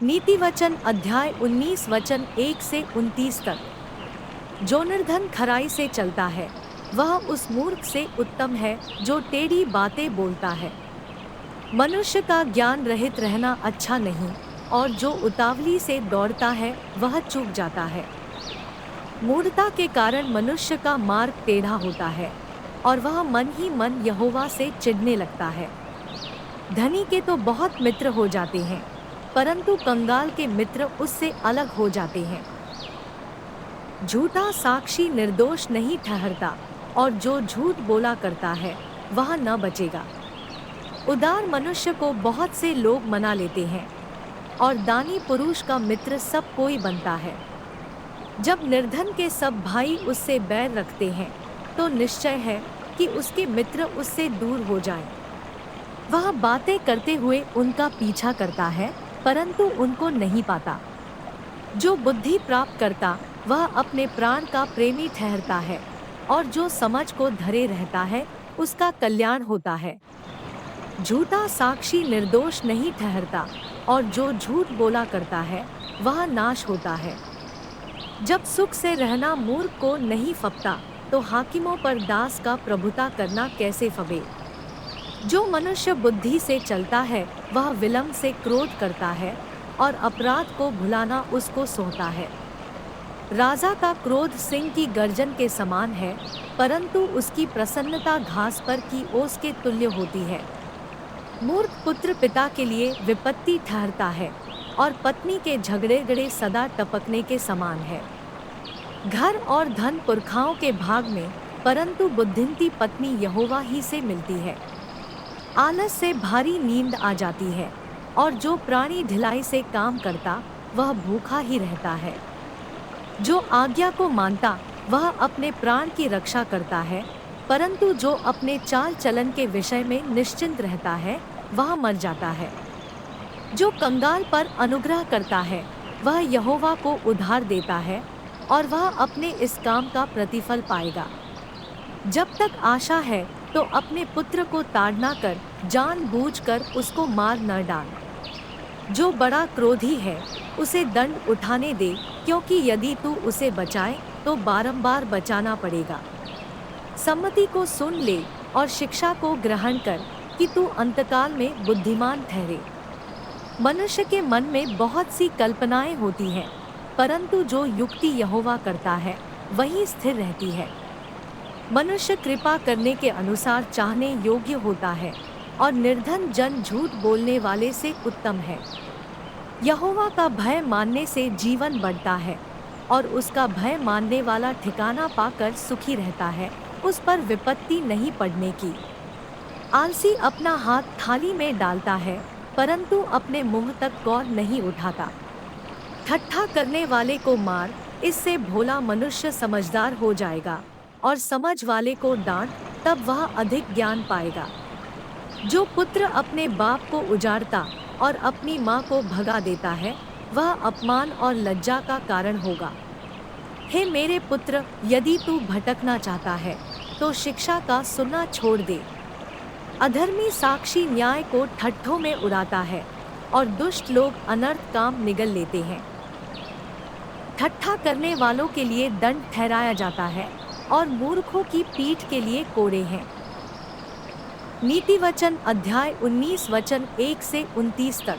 नीति वचन अध्याय 19 वचन 1 से 29 तक। जो निर्धन खराई से चलता है वह उस मूर्ख से उत्तम है जो टेढ़ी बातें बोलता है। मनुष्य का ज्ञान रहित रहना अच्छा नहीं, और जो उतावली से दौड़ता है वह चूक जाता है। मूढ़ता के कारण मनुष्य का मार्ग टेढ़ा होता है, और वह मन ही मन यहोवा से चिढ़ने लगता है। धनी के तो बहुत मित्र हो जाते हैं, परंतु कंगाल के मित्र उससे अलग हो जाते हैं। झूठा साक्षी निर्दोष नहीं ठहरता, और जो झूठ बोला करता है वह न बचेगा। उदार मनुष्य को बहुत से लोग मना लेते हैं, और दानी पुरुष का मित्र सब कोई बनता है। जब निर्धन के सब भाई उससे बैर रखते हैं, तो निश्चय है कि उसके मित्र उससे दूर हो जाएं। वह बातें करते हुए उनका पीछा करता है, परंतु उनको नहीं पाता। जो बुद्धि प्राप्त करता वह अपने प्राण का प्रेमी ठहरता है, और जो समझ को धरे रहता है उसका कल्याण होता है। झूठा साक्षी निर्दोष नहीं ठहरता, और जो झूठ बोला करता है वह नाश होता है। जब सुख से रहना मूर्ख को नहीं फबता, तो हाकिमों पर दास का प्रभुता करना कैसे फबे। जो मनुष्य बुद्धि से चलता है वह विलंब से क्रोध करता है, और अपराध को भुलाना उसको सोहता है। राजा का क्रोध सिंह की गर्जन के समान है, परंतु उसकी प्रसन्नता घास पर की ओस के तुल्य होती है। मूर्ख पुत्र पिता के लिए विपत्ति ठहरता है, और पत्नी के झगड़े सदा टपकने के समान है। घर और धन पुरखाओं के भाग में, परंतु बुद्धिमती पत्नी यहोवा ही से मिलती है। आलस से भारी नींद आ जाती है, और जो प्राणी ढिलाई से काम करता वह भूखा ही रहता है। जो आज्ञा को मानता वह अपने प्राण की रक्षा करता है, परंतु जो अपने चाल चलन के विषय में निश्चिंत रहता है वह मर जाता है। जो कंगाल पर अनुग्रह करता है वह यहोवा को उधार देता है, और वह अपने इस काम का प्रतिफल पाएगा। जब तक आशा है तो अपने पुत्र को ताड़ना कर, जानबूझकर उसको मार न डाल। जो बड़ा क्रोधी है उसे दंड उठाने दे, क्योंकि यदि तू उसे बचाए तो बारंबार बचाना पड़ेगा। सम्मति को सुन ले और शिक्षा को ग्रहण कर, कि तू अंतकाल में बुद्धिमान ठहरे। मनुष्य के मन में बहुत सी कल्पनाएं होती हैं, परंतु जो युक्ति यहोवा करता है वही स्थिर रहती है। मनुष्य कृपा करने के अनुसार चाहने योग्य होता है, और निर्धन जन झूठ बोलने वाले से उत्तम है। यहोवा का भय मानने से जीवन बढ़ता है, और उसका भय मानने वाला ठिकाना पाकर सुखी रहता है, उस पर विपत्ति नहीं पड़ने की। आलसी अपना हाथ थाली में डालता है, परंतु अपने मुंह तक कौर नहीं उठाता। ठट्ठा करने वाले को मार, इससे भोला मनुष्य समझदार हो जाएगा, और समझ वाले को डांट, तब वह अधिक ज्ञान पाएगा। जो पुत्र अपने बाप को उजाड़ता और अपनी माँ को भगा देता है वह अपमान और लज्जा का कारण होगा। हे मेरे पुत्र, यदि तू भटकना चाहता है तो शिक्षा का सुनना छोड़ दे। अधर्मी साक्षी न्याय को ठट्ठों में उड़ाता है, और दुष्ट लोग अनर्थ काम निगल लेते हैं। ठट्ठा करने वालों के लिए दंड ठहराया जाता है, और मूर्खों की पीठ के लिए कोड़े हैं। नीति वचन अध्याय 19 वचन 1 से 29 तक।